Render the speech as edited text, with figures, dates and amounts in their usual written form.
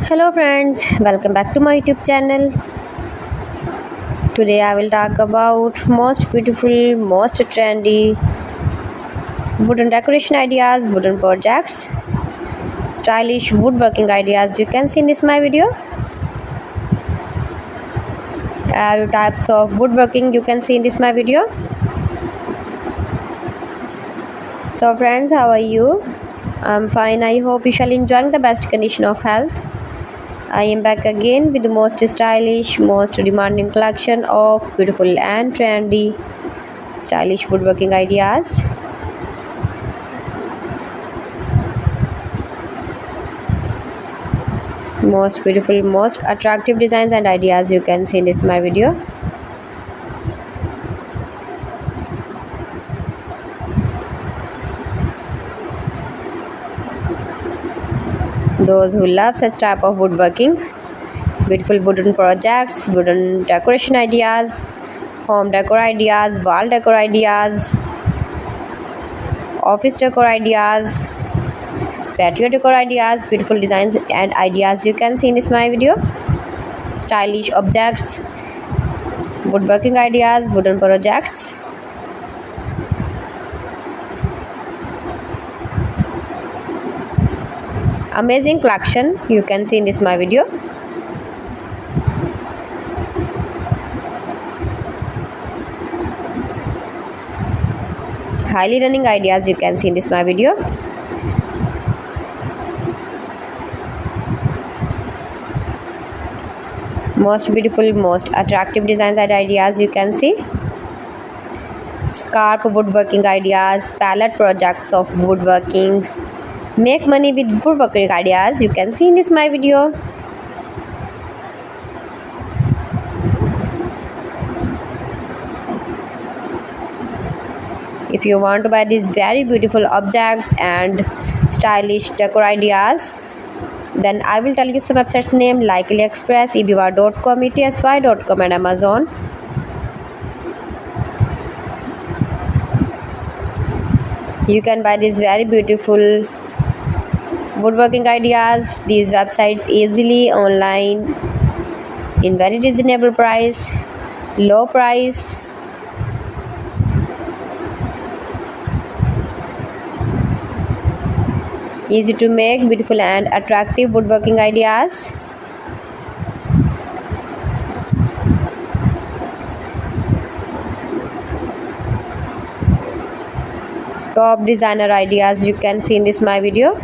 Hello friends, welcome back to my YouTube channel. Today I will talk about most beautiful, most trendy wooden decoration ideas, wooden projects, stylish woodworking ideas you can see in this my video. All types of woodworking you can see in this my video. So friends, how are you? I'm fine. I hope you shall enjoying the best condition of health. I am back again with the most stylish, most demanding collection of beautiful and trendy stylish woodworking ideas. Most beautiful, most attractive designs and ideas you can see in this my video. Those who love such type of woodworking, beautiful wooden projects, wooden decoration ideas, home decor ideas, wall decor ideas, office decor ideas, patio decor ideas, beautiful designs and ideas you can see in this my video. Stylish objects, woodworking ideas, wooden projects. Amazing collection you can see in this my video. Highly running ideas you can see in this my video. Most beautiful, most attractive designs and ideas you can see. Scarp woodworking ideas, palette projects of woodworking. Make money with woodworking ideas you can see in this my video. If you want to buy these very beautiful objects and stylish decor ideas, then I will tell you some websites name like AliExpress, eBay.com, ETSY.com and Amazon. You can buy these very beautiful woodworking ideas, these websites easily online in very reasonable price, low price. Easy to make, beautiful and attractive woodworking ideas. Top designer ideas you can see in this my video.